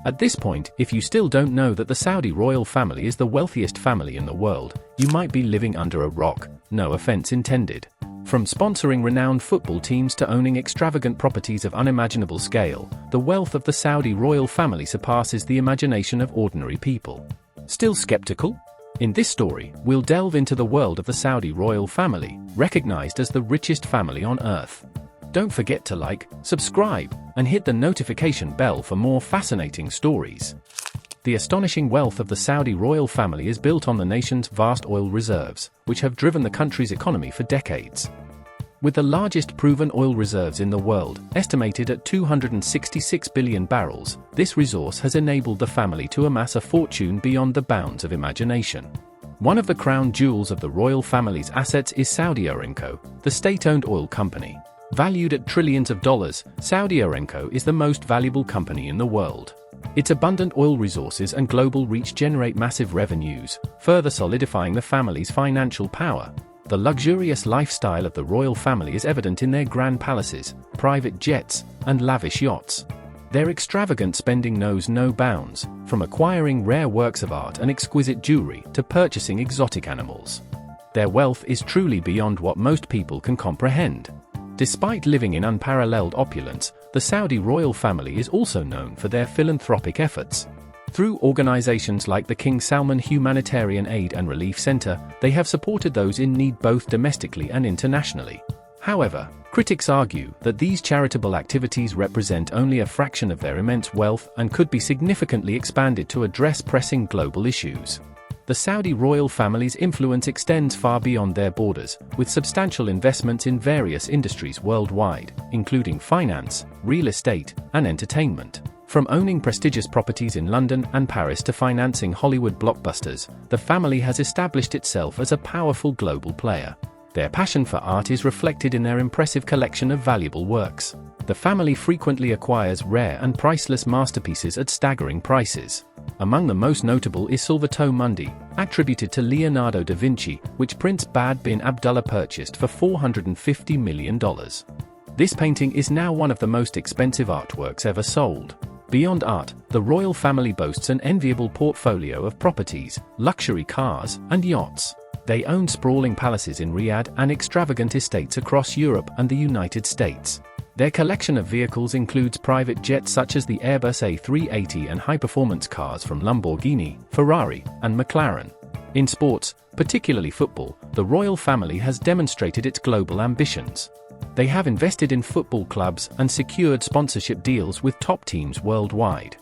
At this point, if you still don't know that the Saudi royal family is the wealthiest family in the world, you might be living under a rock, no offense intended. From sponsoring renowned football teams to owning extravagant properties of unimaginable scale, the wealth of the Saudi royal family surpasses the imagination of ordinary people. Still skeptical? In this story, we'll delve into the world of the Saudi royal family, recognized as the richest family on earth. Don't forget to like, subscribe, and hit the notification bell for more fascinating stories. The astonishing wealth of the Saudi royal family is built on the nation's vast oil reserves, which have driven the country's economy for decades. With the largest proven oil reserves in the world, estimated at 266 billion barrels, this resource has enabled the family to amass a fortune beyond the bounds of imagination. One of the crown jewels of the royal family's assets is Saudi Aramco, the state-owned oil company. Valued at trillions of dollars, Saudi Aramco is the most valuable company in the world. Its abundant oil resources and global reach generate massive revenues, further solidifying the family's financial power. The luxurious lifestyle of the royal family is evident in their grand palaces, private jets, and lavish yachts. Their extravagant spending knows no bounds, from acquiring rare works of art and exquisite jewelry to purchasing exotic animals. Their wealth is truly beyond what most people can comprehend. Despite living in unparalleled opulence, the Saudi royal family is also known for their philanthropic efforts. Through organizations like the King Salman Humanitarian Aid and Relief Center, they have supported those in need both domestically and internationally. However, critics argue that these charitable activities represent only a fraction of their immense wealth and could be significantly expanded to address pressing global issues. The Saudi royal family's influence extends far beyond their borders, with substantial investments in various industries worldwide, including finance, real estate, and entertainment. From owning prestigious properties in London and Paris to financing Hollywood blockbusters, the family has established itself as a powerful global player. Their passion for art is reflected in their impressive collection of valuable works. The family frequently acquires rare and priceless masterpieces at staggering prices. Among the most notable is Salvator Mundi, attributed to Leonardo da Vinci, which Prince Bad bin Abdullah purchased for $450 million. This painting is now one of the most expensive artworks ever sold. Beyond art, the royal family boasts an enviable portfolio of properties, luxury cars, and yachts. They own sprawling palaces in Riyadh and extravagant estates across Europe and the United States. Their collection of vehicles includes private jets such as the Airbus A380 and high-performance cars from Lamborghini, Ferrari, and McLaren. In sports, particularly football, the royal family has demonstrated its global ambitions. They have invested in football clubs and secured sponsorship deals with top teams worldwide.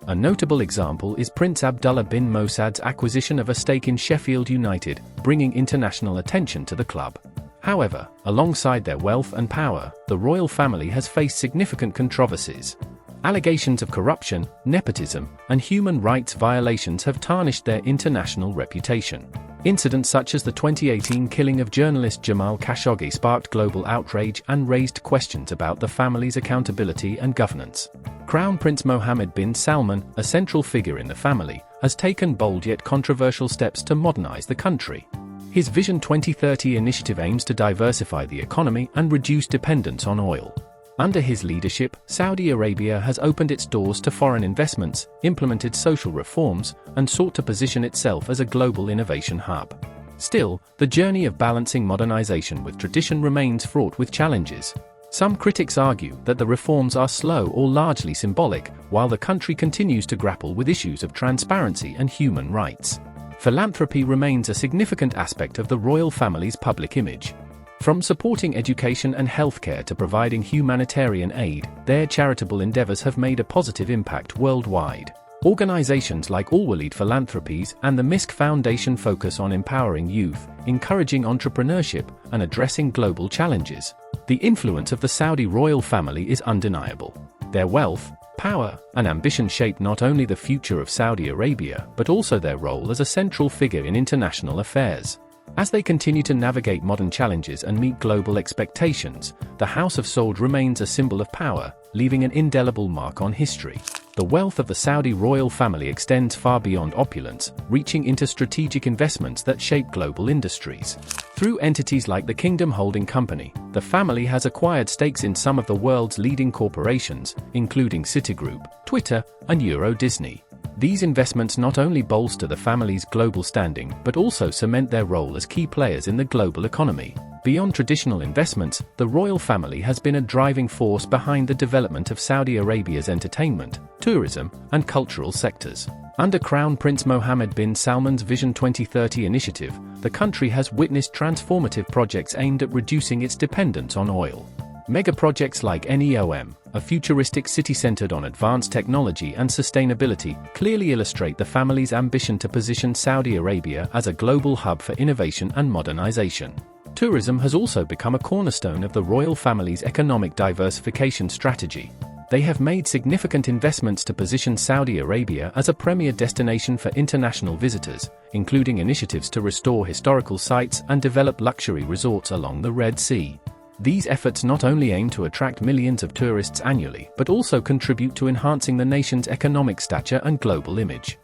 A notable example is Prince Abdullah bin Mossad's acquisition of a stake in Sheffield United, bringing international attention to the club. However, alongside their wealth and power, the royal family has faced significant controversies. Allegations of corruption, nepotism, and human rights violations have tarnished their international reputation. Incidents such as the 2018 killing of journalist Jamal Khashoggi sparked global outrage and raised questions about the family's accountability and governance. Crown Prince Mohammed bin Salman, a central figure in the family, has taken bold yet controversial steps to modernize the country. His Vision 2030 initiative aims to diversify the economy and reduce dependence on oil. Under his leadership, Saudi Arabia has opened its doors to foreign investments, implemented social reforms, and sought to position itself as a global innovation hub. Still, the journey of balancing modernization with tradition remains fraught with challenges. Some critics argue that the reforms are slow or largely symbolic, while the country continues to grapple with issues of transparency and human rights. Philanthropy remains a significant aspect of the royal family's public image. From supporting education and healthcare to providing humanitarian aid, their charitable endeavors have made a positive impact worldwide. Organizations like Al Walid Philanthropies and the Misk Foundation focus on empowering youth, encouraging entrepreneurship, and addressing global challenges. The influence of the Saudi royal family is undeniable. Their wealth, power, and ambition shape not only the future of Saudi Arabia but also their role as a central figure in international affairs. As they continue to navigate modern challenges and meet global expectations, the House of Saud remains a symbol of power, leaving an indelible mark on history. The wealth of the Saudi royal family extends far beyond opulence, reaching into strategic investments that shape global industries. Through entities like the Kingdom Holding Company, the family has acquired stakes in some of the world's leading corporations, including Citigroup, Twitter, and Euro Disney. These investments not only bolster the family's global standing but also cement their role as key players in the global economy. Beyond traditional investments, the royal family has been a driving force behind the development of Saudi Arabia's entertainment, tourism, and cultural sectors. Under Crown Prince Mohammed bin Salman's Vision 2030 initiative, the country has witnessed transformative projects aimed at reducing its dependence on oil. Mega projects like NEOM, a futuristic city centered on advanced technology and sustainability, clearly illustrate the family's ambition to position Saudi Arabia as a global hub for innovation and modernization. Tourism has also become a cornerstone of the royal family's economic diversification strategy. They have made significant investments to position Saudi Arabia as a premier destination for international visitors, including initiatives to restore historical sites and develop luxury resorts along the Red Sea. These efforts not only aim to attract millions of tourists annually but also contribute to enhancing the nation's economic stature and global image.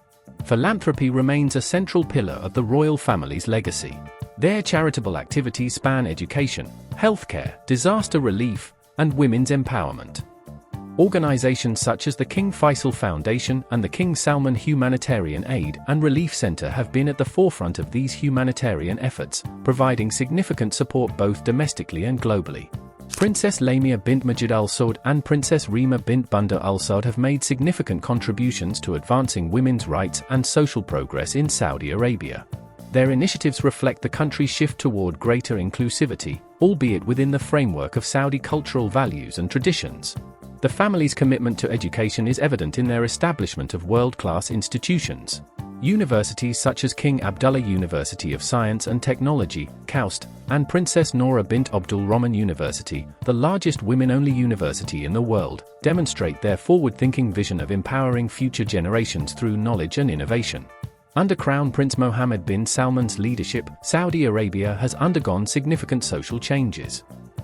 Philanthropy remains a central pillar of the royal family's legacy. Their charitable activities span education, healthcare, disaster relief, and women's empowerment. Organizations such as the King Faisal Foundation and the King Salman Humanitarian Aid and Relief Center have been at the forefront of these humanitarian efforts, providing significant support both domestically and globally. Princess Lamia bint Majid Al Saud and Princess Rima bint Bandar Al Saud have made significant contributions to advancing women's rights and social progress in Saudi Arabia. Their initiatives reflect the country's shift toward greater inclusivity, albeit within the framework of Saudi cultural values and traditions. The family's commitment to education is evident in their establishment of world-class institutions. Universities such as King Abdullah University of Science and Technology, KAUST, and Princess Noura bint Abdul Rahman University, the largest women-only university in the world, demonstrate their forward-thinking vision of empowering future generations through knowledge and innovation. Under Crown Prince Mohammed bin Salman's leadership, Saudi Arabia has undergone significant social changes.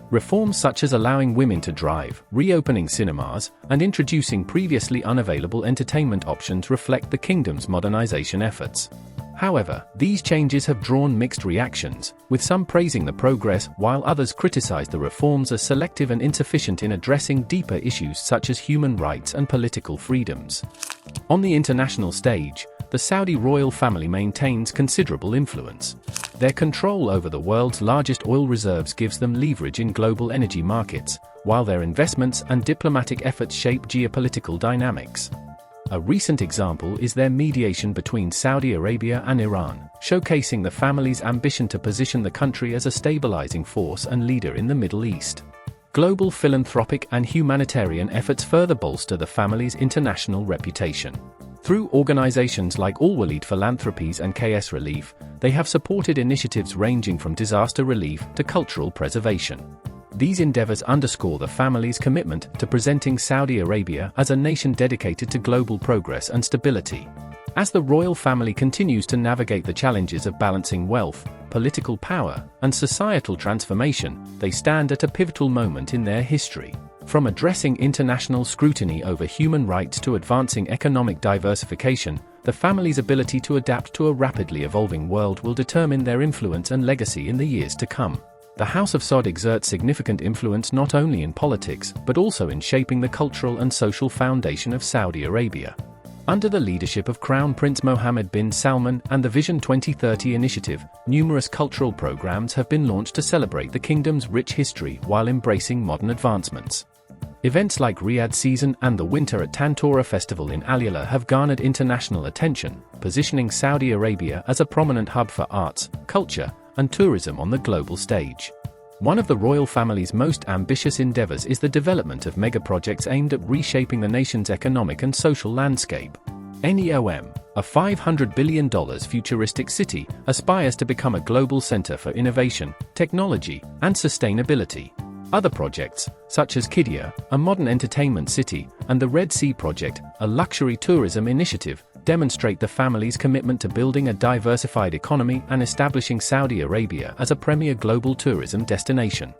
Reforms such as allowing women to drive, reopening cinemas, and introducing previously unavailable entertainment options reflect the kingdom's modernization efforts. However, these changes have drawn mixed reactions, with some praising the progress while others criticize the reforms as selective and insufficient in addressing deeper issues such as human rights and political freedoms. On the international stage, the Saudi royal family maintains considerable influence. Their control over the world's largest oil reserves gives them leverage in global energy markets, while their investments and diplomatic efforts shape geopolitical dynamics. A recent example is their mediation between Saudi Arabia and Iran, showcasing the family's ambition to position the country as a stabilizing force and leader in the Middle East. Global philanthropic and humanitarian efforts further bolster the family's international reputation. Through organizations like Al Walid Philanthropies and KS Relief, they have supported initiatives ranging from disaster relief to cultural preservation. These endeavors underscore the family's commitment to presenting Saudi Arabia as a nation dedicated to global progress and stability. As the royal family continues to navigate the challenges of balancing wealth, political power, and societal transformation, they stand at a pivotal moment in their history. From addressing international scrutiny over human rights to advancing economic diversification, the family's ability to adapt to a rapidly evolving world will determine their influence and legacy in the years to come. The House of Saud exerts significant influence not only in politics but also in shaping the cultural and social foundation of Saudi Arabia. Under the leadership of Crown Prince Mohammed bin Salman and the Vision 2030 initiative, numerous cultural programs have been launched to celebrate the kingdom's rich history while embracing modern advancements. Events like Riyadh Season and the Winter at Tantora Festival in Al-Yala have garnered international attention, positioning Saudi Arabia as a prominent hub for arts, culture, and tourism on the global stage. One of the royal family's most ambitious endeavors is the development of mega-projects aimed at reshaping the nation's economic and social landscape. NEOM, a $500 billion futuristic city, aspires to become a global center for innovation, technology, and sustainability. Other projects, such as Qiddiya, a modern entertainment city, and the Red Sea Project, a luxury tourism initiative, demonstrate the family's commitment to building a diversified economy and establishing Saudi Arabia as a premier global tourism destination.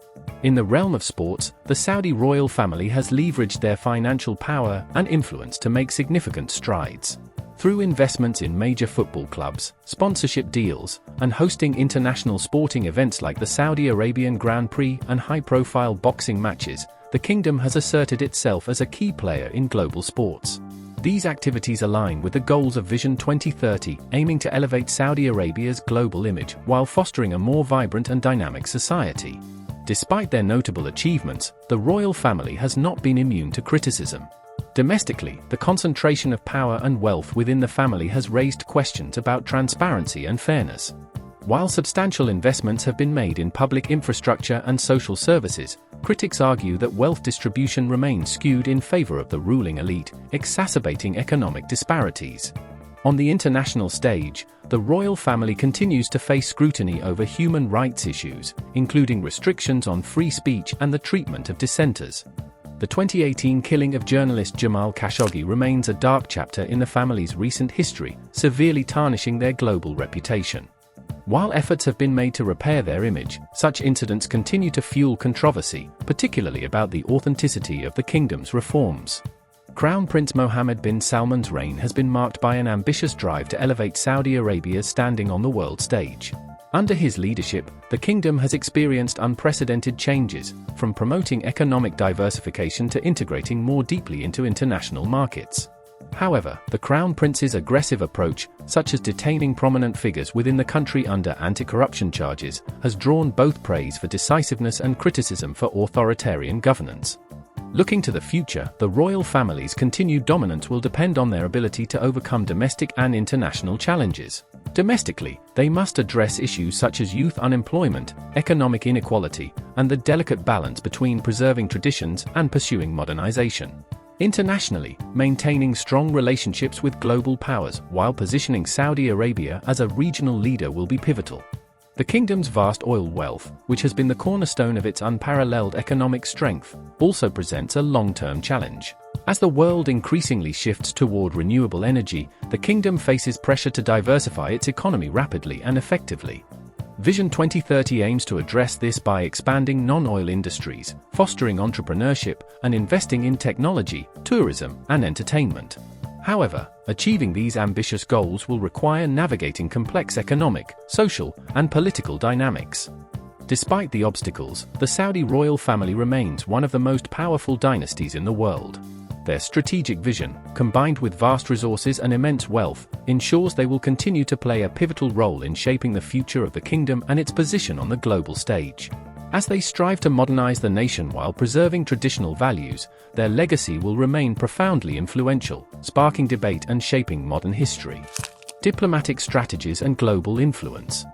In the realm of sports, the Saudi royal family has leveraged their financial power and influence to make significant strides. Through investments in major football clubs, sponsorship deals, and hosting international sporting events like the Saudi Arabian Grand Prix and high-profile boxing matches, the kingdom has asserted itself as a key player in global sports. These activities align with the goals of Vision 2030, aiming to elevate Saudi Arabia's global image while fostering a more vibrant and dynamic society. Despite their notable achievements, the royal family has not been immune to criticism. Domestically, the concentration of power and wealth within the family has raised questions about transparency and fairness. While substantial investments have been made in public infrastructure and social services, critics argue that wealth distribution remains skewed in favor of the ruling elite, exacerbating economic disparities. On the international stage, the royal family continues to face scrutiny over human rights issues, including restrictions on free speech and the treatment of dissenters. The 2018 killing of journalist Jamal Khashoggi remains a dark chapter in the family's recent history, severely tarnishing their global reputation. While efforts have been made to repair their image, such incidents continue to fuel controversy, particularly about the authenticity of the kingdom's reforms. Crown Prince Mohammed bin Salman's reign has been marked by an ambitious drive to elevate Saudi Arabia's standing on the world stage. Under his leadership, the kingdom has experienced unprecedented changes, from promoting economic diversification to integrating more deeply into international markets. However, the Crown Prince's aggressive approach, such as detaining prominent figures within the country under anti-corruption charges, has drawn both praise for decisiveness and criticism for authoritarian governance. Looking to the future, the royal family's continued dominance will depend on their ability to overcome domestic and international challenges. Domestically, they must address issues such as youth unemployment, economic inequality, and the delicate balance between preserving traditions and pursuing modernization. Internationally, maintaining strong relationships with global powers while positioning Saudi Arabia as a regional leader will be pivotal. The kingdom's vast oil wealth, which has been the cornerstone of its unparalleled economic strength, also presents a long-term challenge. As the world increasingly shifts toward renewable energy, the kingdom faces pressure to diversify its economy rapidly and effectively. Vision 2030 aims to address this by expanding non-oil industries, fostering entrepreneurship, and investing in technology, tourism, and entertainment. However, achieving these ambitious goals will require navigating complex economic, social, and political dynamics. Despite the obstacles, the Saudi royal family remains one of the most powerful dynasties in the world. Their strategic vision, combined with vast resources and immense wealth, ensures they will continue to play a pivotal role in shaping the future of the kingdom and its position on the global stage. As they strive to modernize the nation while preserving traditional values, their legacy will remain profoundly influential, sparking debate and shaping modern history. Diplomatic strategies and global influence.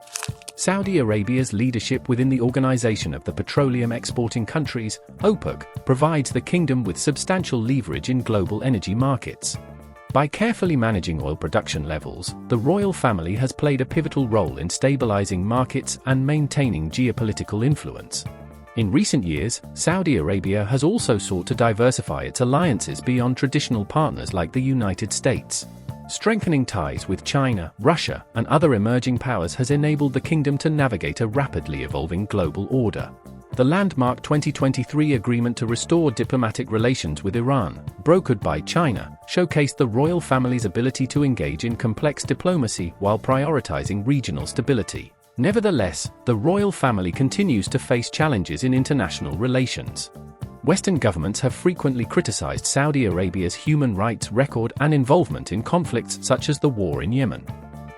Saudi Arabia's leadership within the Organization of the Petroleum Exporting Countries, OPEC, provides the kingdom with substantial leverage in global energy markets. By carefully managing oil production levels, the royal family has played a pivotal role in stabilizing markets and maintaining geopolitical influence. In recent years, Saudi Arabia has also sought to diversify its alliances beyond traditional partners like the United States. Strengthening ties with China, Russia, and other emerging powers has enabled the kingdom to navigate a rapidly evolving global order. The landmark 2023 agreement to restore diplomatic relations with Iran, brokered by China, showcased the royal family's ability to engage in complex diplomacy while prioritizing regional stability. Nevertheless, the royal family continues to face challenges in international relations. Western governments have frequently criticized Saudi Arabia's human rights record and involvement in conflicts such as the war in Yemen.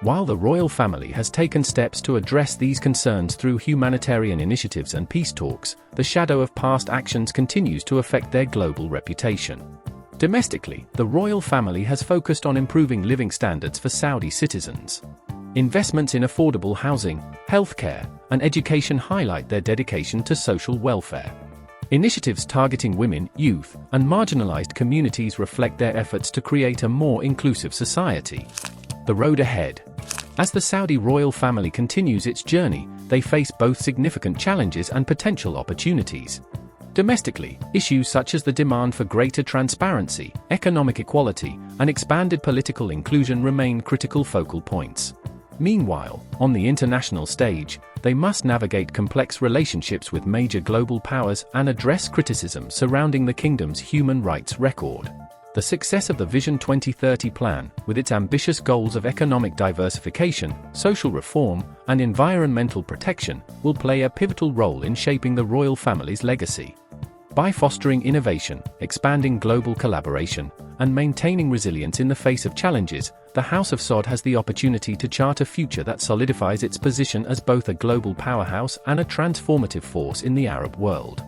While the royal family has taken steps to address these concerns through humanitarian initiatives and peace talks, the shadow of past actions continues to affect their global reputation. Domestically, the royal family has focused on improving living standards for Saudi citizens. Investments in affordable housing, healthcare, and education highlight their dedication to social welfare. Initiatives targeting women, youth, and marginalized communities reflect their efforts to create a more inclusive society. The road ahead. As the Saudi royal family continues its journey, they face both significant challenges and potential opportunities. Domestically, issues such as the demand for greater transparency, economic equality, and expanded political inclusion remain critical focal points. Meanwhile, on the international stage, they must navigate complex relationships with major global powers and address criticism surrounding the kingdom's human rights record. The success of the Vision 2030 plan, with its ambitious goals of economic diversification, social reform, and environmental protection, will play a pivotal role in shaping the royal family's legacy. By fostering innovation, expanding global collaboration, and maintaining resilience in the face of challenges, the House of Saud has the opportunity to chart a future that solidifies its position as both a global powerhouse and a transformative force in the Arab world.